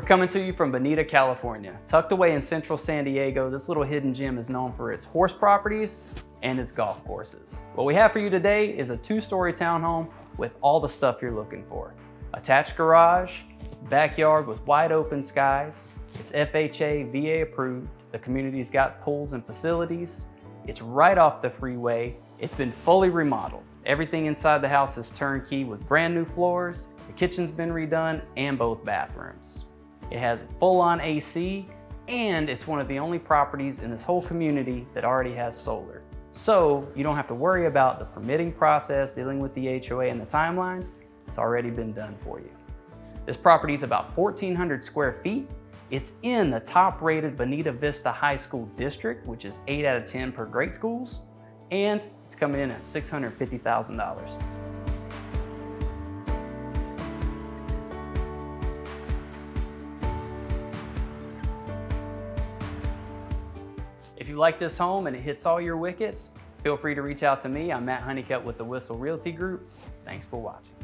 coming to you from Bonita, California. Tucked away in central San Diego, this little hidden gem is known for its horse properties and its golf courses. What we have for you today is a 2-story townhome with all the stuff you're looking for. Attached garage, backyard with wide open skies. It's FHA, VA approved. The community's got pools and facilities. It's right off the freeway. It's been fully remodeled. Everything inside the house is turnkey with brand new floors. The kitchen's been redone and both bathrooms. It has full-on AC, and it's one of the only properties in this whole community that already has solar. So you don't have to worry about the permitting process, dealing with the HOA and the timelines. It's already been done for you. This property is about 1,400 square feet. It's in the top-rated Bonita Vista High School District, which is 8 out of 10 per great schools, and it's coming in at $650,000. If you like this home and it hits all your wickets, feel free to reach out to me. I'm Matt Huneycutt with the Whissel Realty Group. Thanks for watching.